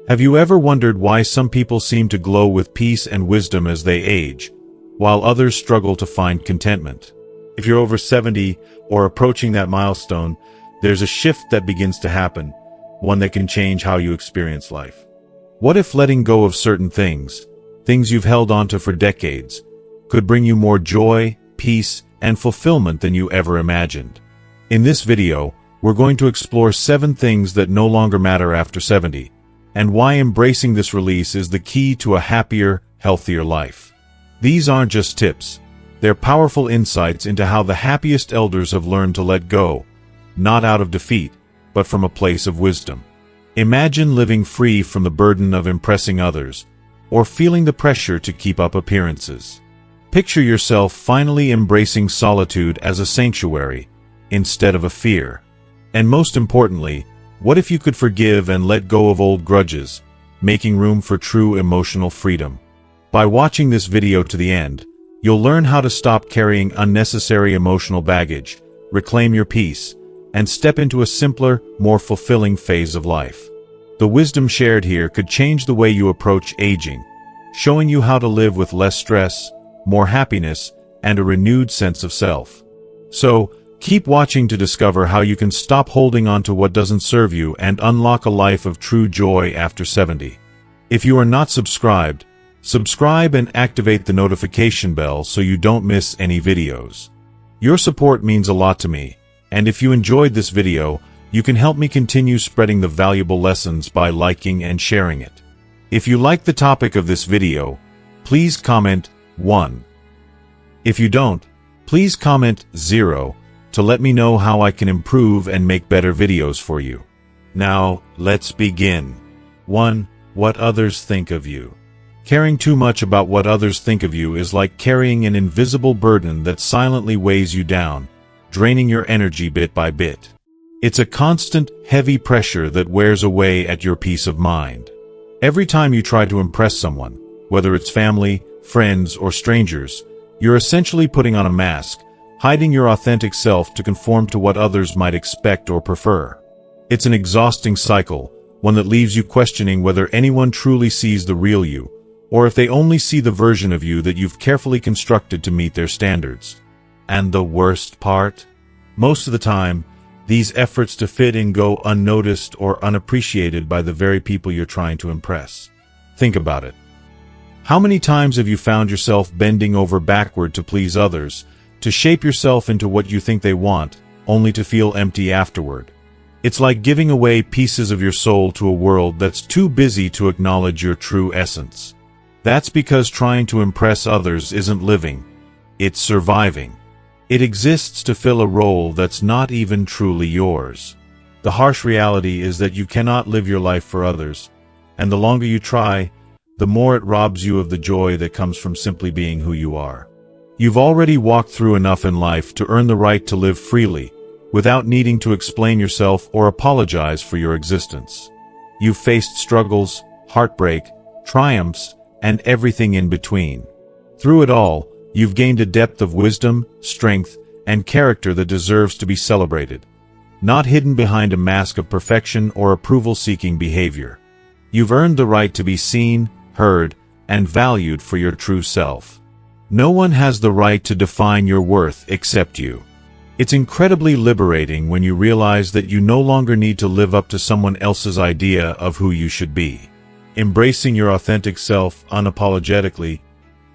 Have you ever wondered why some people seem to glow with peace and wisdom as they age, while others struggle to find contentment? If you're over 70 or approaching that milestone, there's a shift that begins to happen, one that can change how you experience life. What if letting go of certain things you've held onto for decades, could bring you more joy, peace, and fulfillment than you ever imagined? In this video, we're going to explore 7 things that no longer matter after 70, and why embracing this release is the key to a happier, healthier life. These aren't just tips. They're powerful insights into how the happiest elders have learned to let go, not out of defeat, but from a place of wisdom. Imagine living free from the burden of impressing others, or feeling the pressure to keep up appearances. Picture yourself finally embracing solitude as a sanctuary, instead of a fear. And most importantly, what if you could forgive and let go of old grudges, making room for true emotional freedom? By watching this video to the end, you'll learn how to stop carrying unnecessary emotional baggage, reclaim your peace, and step into a simpler, more fulfilling phase of life. The wisdom shared here could change the way you approach aging, showing you how to live with less stress, more happiness, and a renewed sense of self. So, keep watching to discover how you can stop holding on to what doesn't serve you and unlock a life of true joy after 70. If you are not subscribed, subscribe and activate the notification bell so you don't miss any videos. Your support means a lot to me, and if you enjoyed this video, you can help me continue spreading the valuable lessons by liking and sharing it. If you like the topic of this video, please comment 1. If you don't, please comment 0. To let me know how I can improve and make better videos for you. Now, let's begin. 1. What others think of you. Caring too much about what others think of you is like carrying an invisible burden that silently weighs you down, draining your energy bit by bit. It's a constant, heavy pressure that wears away at your peace of mind. Every time you try to impress someone, whether it's family, friends, or strangers, you're essentially putting on a mask, hiding your authentic self to conform to what others might expect or prefer. It's an exhausting cycle, one that leaves you questioning whether anyone truly sees the real you, or if they only see the version of you that you've carefully constructed to meet their standards. And the worst part? Most of the time, these efforts to fit in go unnoticed or unappreciated by the very people you're trying to impress. Think about it. How many times have you found yourself bending over backward to please others, to shape yourself into what you think they want, only to feel empty afterward? It's like giving away pieces of your soul to a world that's too busy to acknowledge your true essence. That's because trying to impress others isn't living, it's surviving. It exists to fill a role that's not even truly yours. The harsh reality is that you cannot live your life for others, and the longer you try, the more it robs you of the joy that comes from simply being who you are. You've already walked through enough in life to earn the right to live freely, without needing to explain yourself or apologize for your existence. You've faced struggles, heartbreak, triumphs, and everything in between. Through it all, you've gained a depth of wisdom, strength, and character that deserves to be celebrated, not hidden behind a mask of perfection or approval-seeking behavior. You've earned the right to be seen, heard, and valued for your true self. No one has the right to define your worth except you. It's incredibly liberating when you realize that you no longer need to live up to someone else's idea of who you should be. Embracing your authentic self unapologetically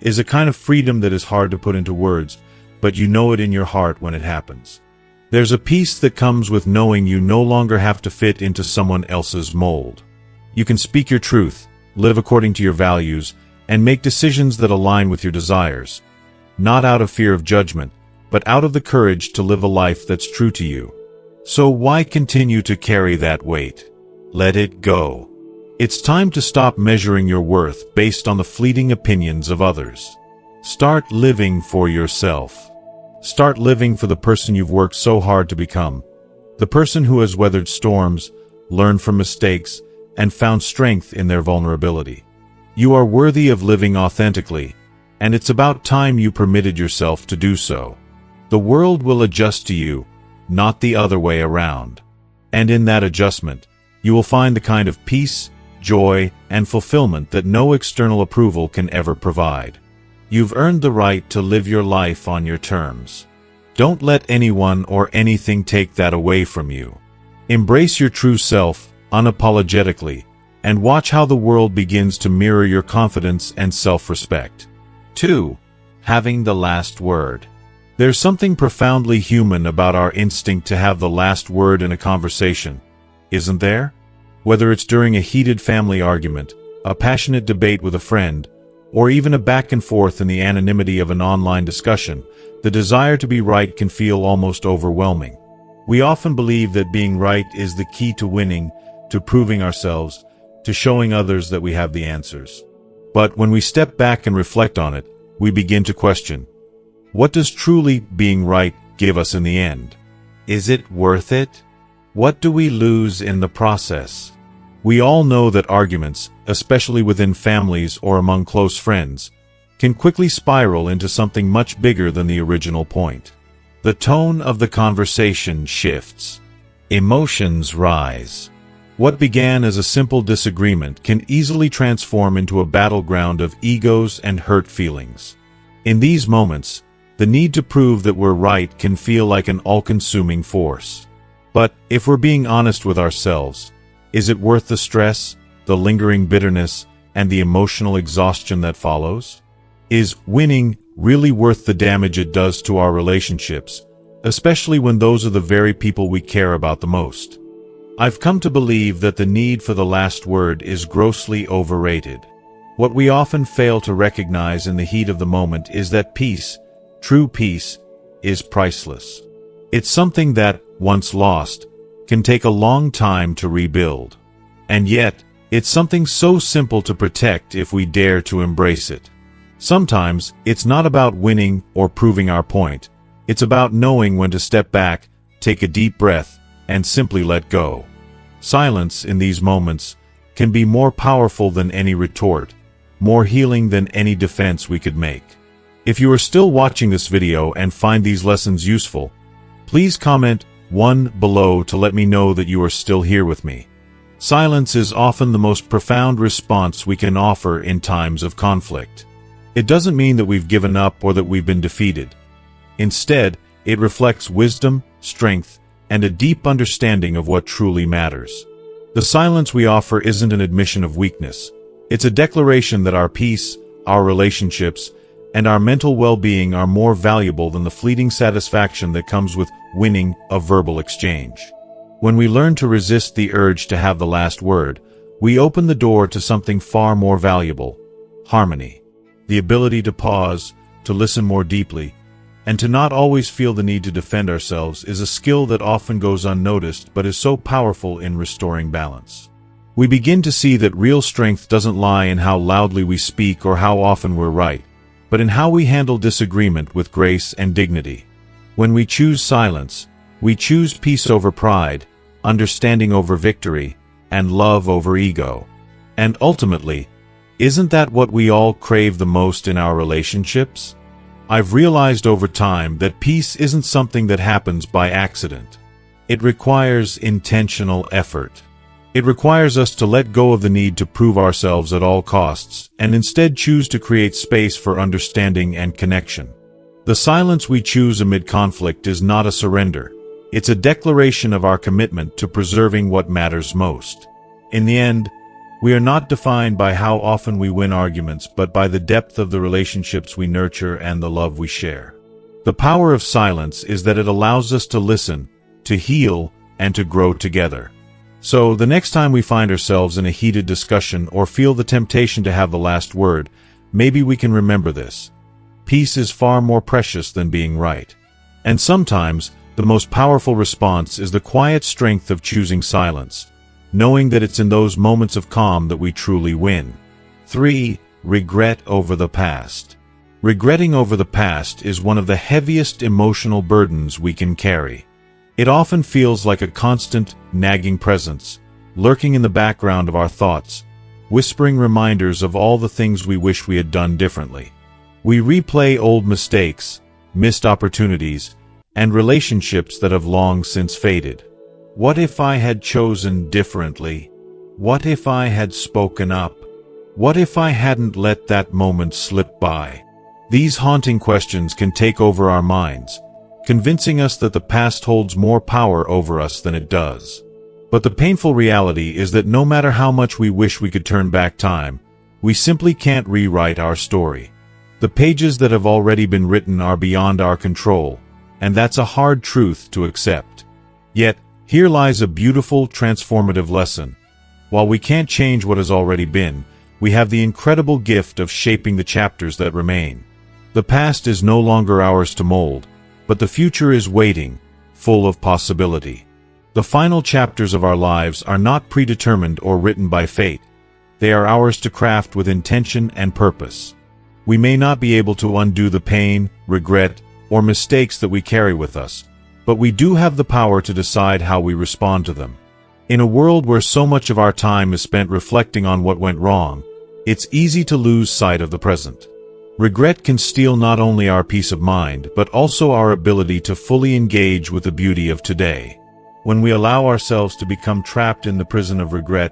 is a kind of freedom that is hard to put into words, but you know it in your heart when it happens. There's a peace that comes with knowing you no longer have to fit into someone else's mold. You can speak your truth, live according to your values, and make decisions that align with your desires, not out of fear of judgment, but out of the courage to live a life that's true to you. So why continue to carry that weight? Let it go. It's time to stop measuring your worth based on the fleeting opinions of others. Start living for yourself. Start living for the person you've worked so hard to become, the person who has weathered storms, learned from mistakes, and found strength in their vulnerability. You are worthy of living authentically, and it's about time you permitted yourself to do so. The world will adjust to you, not the other way around. And in that adjustment, you will find the kind of peace, joy, and fulfillment that no external approval can ever provide. You've earned the right to live your life on your terms. Don't let anyone or anything take that away from you. Embrace your true self, unapologetically, and watch how the world begins to mirror your confidence and self-respect. 2. Having the last word. There's something profoundly human about our instinct to have the last word in a conversation, isn't there? Whether it's during a heated family argument, a passionate debate with a friend, or even a back and forth in the anonymity of an online discussion, the desire to be right can feel almost overwhelming. We often believe that being right is the key to winning, to proving ourselves, to showing others that we have the answers. But when we step back and reflect on it, we begin to question, what does truly being right give us in the end? Is it worth it? What do we lose in the process? We all know that arguments, especially within families or among close friends, can quickly spiral into something much bigger than the original point. The tone of the conversation shifts. Emotions rise. What began as a simple disagreement can easily transform into a battleground of egos and hurt feelings. In these moments, the need to prove that we're right can feel like an all-consuming force. But if we're being honest with ourselves, is it worth the stress, the lingering bitterness, and the emotional exhaustion that follows? Is winning really worth the damage it does to our relationships, especially when those are the very people we care about the most? I've come to believe that the need for the last word is grossly overrated. What we often fail to recognize in the heat of the moment is that peace, true peace, is priceless. It's something that, once lost, can take a long time to rebuild. And yet, it's something so simple to protect if we dare to embrace it. Sometimes, it's not about winning or proving our point. It's about knowing when to step back, take a deep breath, and simply let go. Silence in these moments can be more powerful than any retort, more healing than any defense we could make. If you are still watching this video and find these lessons useful, please comment 1 below to let me know that you are still here with me. Silence is often the most profound response we can offer in times of conflict. It doesn't mean that we've given up or that we've been defeated. Instead, it reflects wisdom, strength, and a deep understanding of what truly matters. The silence we offer isn't an admission of weakness. It's a declaration that our peace, our relationships, and our mental well-being are more valuable than the fleeting satisfaction that comes with winning a verbal exchange. When we learn to resist the urge to have the last word, we open the door to something far more valuable: harmony. The ability to pause, to listen more deeply, and to not always feel the need to defend ourselves is a skill that often goes unnoticed but is so powerful in restoring balance. We begin to see that real strength doesn't lie in how loudly we speak or how often we're right, but in how we handle disagreement with grace and dignity. When we choose silence, we choose peace over pride, understanding over victory, and love over ego. And ultimately, isn't that what we all crave the most in our relationships? I've realized over time that peace isn't something that happens by accident. It requires intentional effort. It requires us to let go of the need to prove ourselves at all costs, and instead choose to create space for understanding and connection. The silence we choose amid conflict is not a surrender. It's a declaration of our commitment to preserving what matters most. In the end, we are not defined by how often we win arguments, but by the depth of the relationships we nurture and the love we share. The power of silence is that it allows us to listen, to heal, and to grow together. So, the next time we find ourselves in a heated discussion or feel the temptation to have the last word, maybe we can remember this. Peace is far more precious than being right. And sometimes, the most powerful response is the quiet strength of choosing silence, knowing that it's in those moments of calm that we truly win. 3. Regret over the past. Regretting over the past is one of the heaviest emotional burdens we can carry. It often feels like a constant, nagging presence, lurking in the background of our thoughts, whispering reminders of all the things we wish we had done differently. We replay old mistakes, missed opportunities, and relationships that have long since faded. What if I had chosen differently? What if I had spoken up? What if I hadn't let that moment slip by? These haunting questions can take over our minds, convincing us that the past holds more power over us than it does. But the painful reality is that no matter how much we wish we could turn back time, we simply can't rewrite our story. The pages that have already been written are beyond our control, and that's a hard truth to accept. Yet, here lies a beautiful, transformative lesson. While we can't change what has already been, we have the incredible gift of shaping the chapters that remain. The past is no longer ours to mold, but the future is waiting, full of possibility. The final chapters of our lives are not predetermined or written by fate. They are ours to craft with intention and purpose. We may not be able to undo the pain, regret, or mistakes that we carry with us, but we do have the power to decide how we respond to them. In a world where so much of our time is spent reflecting on what went wrong, it's easy to lose sight of the present. Regret can steal not only our peace of mind, but also our ability to fully engage with the beauty of today. When we allow ourselves to become trapped in the prison of regret,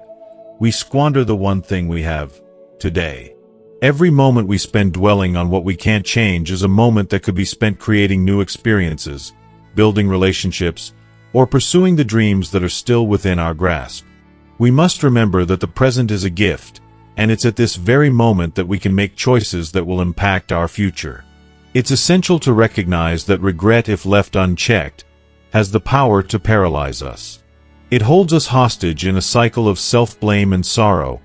we squander the one thing we have, today. Every moment we spend dwelling on what we can't change is a moment that could be spent creating new experiences, building relationships, or pursuing the dreams that are still within our grasp. We must remember that the present is a gift, and it's at this very moment that we can make choices that will impact our future. It's essential to recognize that regret, if left unchecked, has the power to paralyze us. It holds us hostage in a cycle of self-blame and sorrow,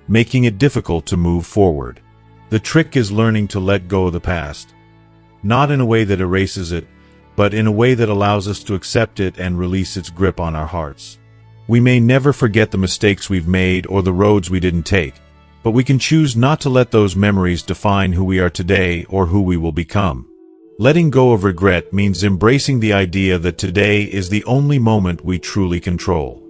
making it difficult to move forward. The trick is learning to let go of the past, not in a way that erases it, but in a way that allows us to accept it and release its grip on our hearts. We may never forget the mistakes we've made or the roads we didn't take, but we can choose not to let those memories define who we are today or who we will become. Letting go of regret means embracing the idea that today is the only moment we truly control.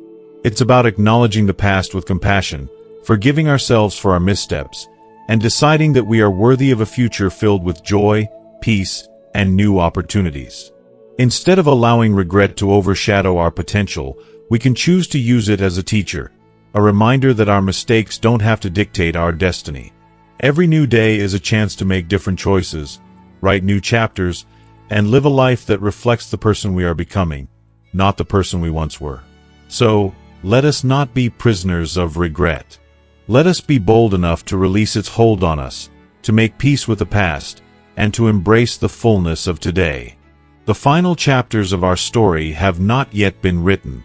It's about acknowledging the past with compassion, forgiving ourselves for our missteps, and deciding that we are worthy of a future filled with joy, peace, and new opportunities. Instead of allowing regret to overshadow our potential, we can choose to use it as a teacher, a reminder that our mistakes don't have to dictate our destiny. Every new day is a chance to make different choices, write new chapters, and live a life that reflects the person we are becoming, not the person we once were. So, let us not be prisoners of regret. Let us be bold enough to release its hold on us, to make peace with the past, and to embrace the fullness of today. The final chapters of our story have not yet been written.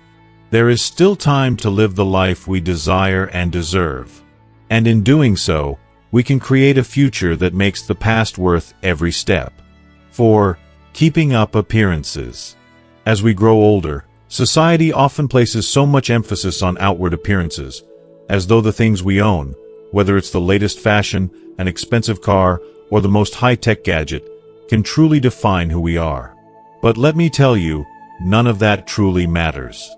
There is still time to live the life we desire and deserve. And in doing so, we can create a future that makes the past worth every step. 4. Keeping up appearances. As we grow older, society often places so much emphasis on outward appearances, as though the things we own, whether it's the latest fashion, an expensive car, or the most high-tech gadget, can truly define who we are. But let me tell you, none of that truly matters.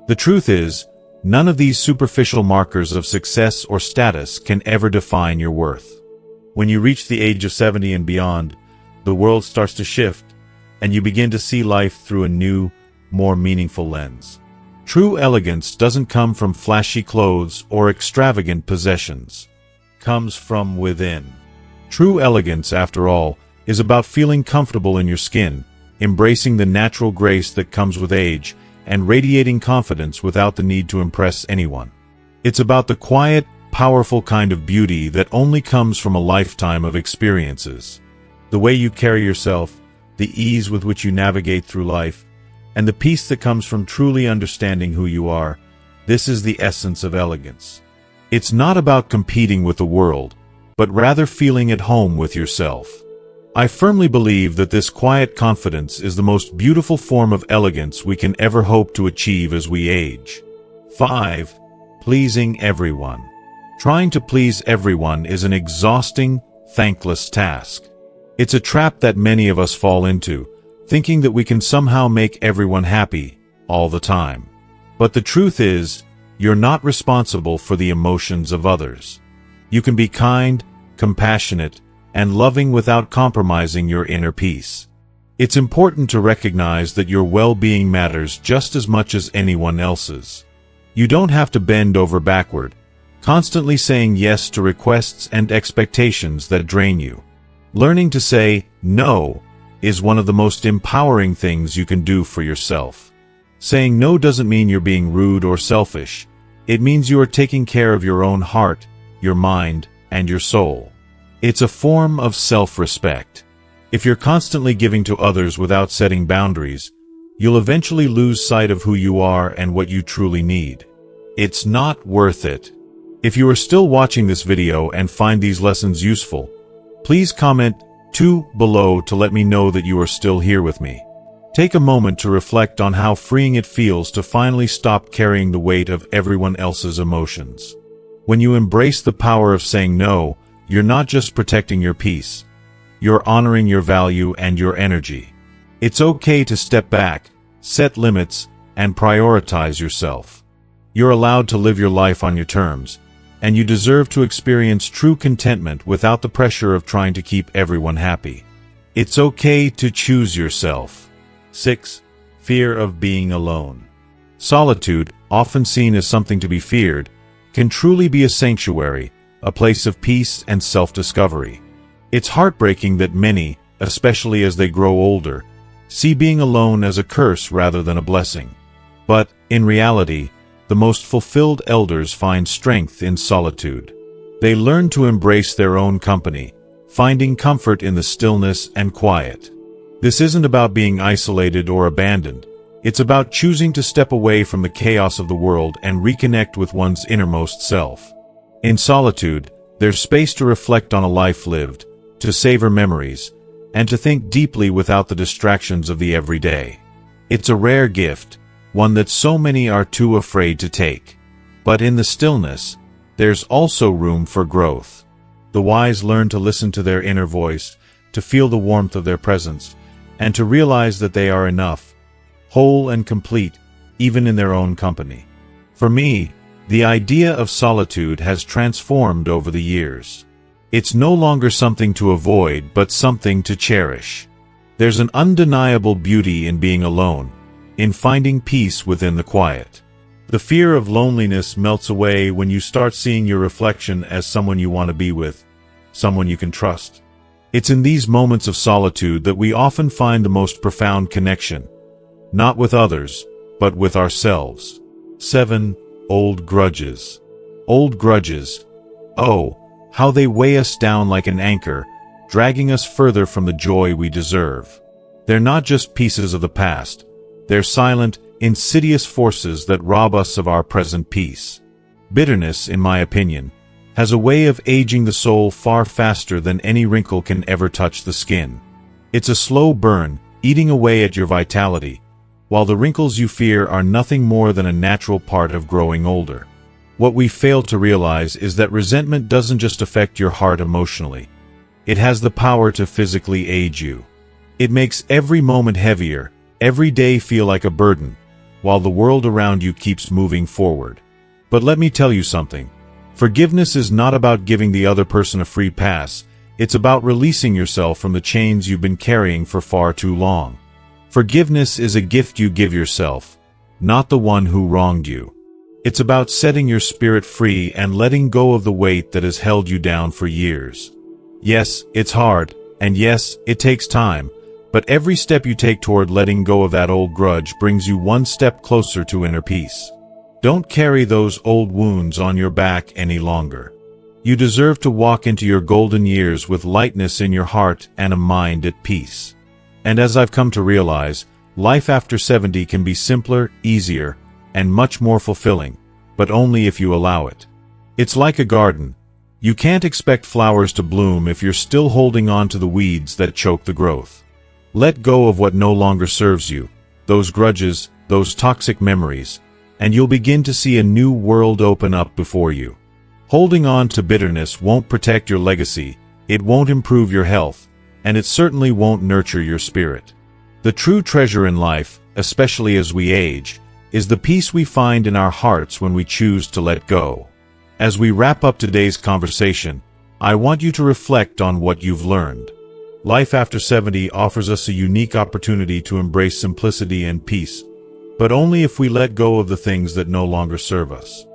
The truth is, none of these superficial markers of success or status can ever define your worth. When you reach the age of 70 and beyond, the world starts to shift, and you begin to see life through a new, more meaningful lens. True elegance doesn't come from flashy clothes or extravagant possessions. It comes from within. True elegance, after all, is about feeling comfortable in your skin, embracing the natural grace that comes with age, and radiating confidence without the need to impress anyone. It's about the quiet, powerful kind of beauty that only comes from a lifetime of experiences. The way you carry yourself, the ease with which you navigate through life, and the peace that comes from truly understanding who you are, this is the essence of elegance. It's not about competing with the world, but rather feeling at home with yourself. I firmly believe that this quiet confidence is the most beautiful form of elegance we can ever hope to achieve as we age. 5. Pleasing everyone. Trying to please everyone is an exhausting, thankless task. It's a trap that many of us fall into, thinking that we can somehow make everyone happy, all the time. But the truth is, you're not responsible for the emotions of others. You can be kind, compassionate, and loving without compromising your inner peace. It's important to recognize that your well-being matters just as much as anyone else's. You don't have to bend over backward, constantly saying yes to requests and expectations that drain you. Learning to say no is one of the most empowering things you can do for yourself. Saying no doesn't mean you're being rude or selfish. It means you are taking care of your own heart, your mind, and your soul. It's a form of self-respect. If you're constantly giving to others without setting boundaries, you'll eventually lose sight of who you are and what you truly need. It's not worth it. If you are still watching this video and find these lessons useful, please comment 2 below to let me know that you are still here with me. Take a moment to reflect on how freeing it feels to finally stop carrying the weight of everyone else's emotions. When you embrace the power of saying no, you're not just protecting your peace. You're honoring your value and your energy. It's okay to step back, set limits, and prioritize yourself. You're allowed to live your life on your terms, and you deserve to experience true contentment without the pressure of trying to keep everyone happy. It's okay to choose yourself. 6. Fear of being alone. Solitude, often seen as something to be feared, can truly be a sanctuary, a place of peace and self-discovery. It's heartbreaking that many, especially as they grow older, see being alone as a curse rather than a blessing. But, in reality, the most fulfilled elders find strength in solitude. They learn to embrace their own company, finding comfort in the stillness and quiet. This isn't about being isolated or abandoned. It's about choosing to step away from the chaos of the world and reconnect with one's innermost self. In solitude, there's space to reflect on a life lived, to savor memories, and to think deeply without the distractions of the everyday. It's a rare gift, one that so many are too afraid to take. But in the stillness, there's also room for growth. The wise learn to listen to their inner voice, to feel the warmth of their presence, and to realize that they are enough, whole and complete, even in their own company. For me, the idea of solitude has transformed over the years. It's no longer something to avoid, but something to cherish. There's an undeniable beauty in being alone, in finding peace within the quiet. The fear of loneliness melts away when you start seeing your reflection as someone you want to be with, someone you can trust. It's in these moments of solitude that we often find the most profound connection, not with others, but with ourselves. 7. Old grudges. Old grudges. Oh, how they weigh us down like an anchor, dragging us further from the joy we deserve. They're not just pieces of the past. They're silent, insidious forces that rob us of our present peace. Bitterness, in my opinion, has a way of aging the soul far faster than any wrinkle can ever touch the skin. It's a slow burn, eating away at your vitality, while the wrinkles you fear are nothing more than a natural part of growing older. What we fail to realize is that resentment doesn't just affect your heart emotionally. It has the power to physically age you. It makes every moment heavier, every day feel like a burden, while the world around you keeps moving forward. But let me tell you something. Forgiveness is not about giving the other person a free pass. It's about releasing yourself from the chains you've been carrying for far too long. Forgiveness is a gift you give yourself, not the one who wronged you. It's about setting your spirit free and letting go of the weight that has held you down for years. Yes, it's hard, and yes, it takes time, but every step you take toward letting go of that old grudge brings you one step closer to inner peace. Don't carry those old wounds on your back any longer. You deserve to walk into your golden years with lightness in your heart and a mind at peace. And as I've come to realize, life after 70 can be simpler, easier, and much more fulfilling, but only if you allow it. It's like a garden. You can't expect flowers to bloom if you're still holding on to the weeds that choke the growth. Let go of what no longer serves you, those grudges, those toxic memories, and you'll begin to see a new world open up before you. Holding on to bitterness won't protect your legacy, it won't improve your health, and it certainly won't nurture your spirit. The true treasure in life, especially as we age, is the peace we find in our hearts when we choose to let go. As we wrap up today's conversation, I want you to reflect on what you've learned. Life after 70 offers us a unique opportunity to embrace simplicity and peace, but only if we let go of the things that no longer serve us.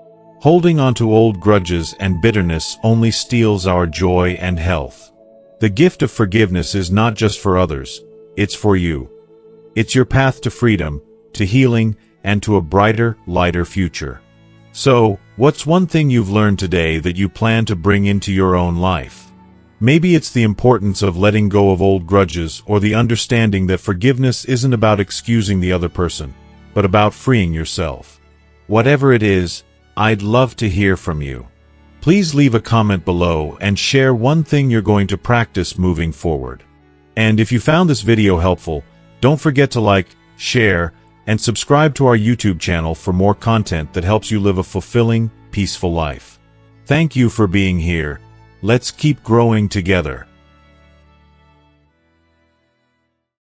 Holding on to old grudges and bitterness only steals our joy and health. The gift of forgiveness is not just for others, it's for you. It's your path to freedom, to healing, and to a brighter, lighter future. So, what's one thing you've learned today that you plan to bring into your own life? Maybe it's the importance of letting go of old grudges, or the understanding that forgiveness isn't about excusing the other person, but about freeing yourself. Whatever it is, I'd love to hear from you. Please leave a comment below and share one thing you're going to practice moving forward. And if you found this video helpful, don't forget to like, share, and subscribe to our YouTube channel for more content that helps you live a fulfilling, peaceful life. Thank you for being here. Let's keep growing together.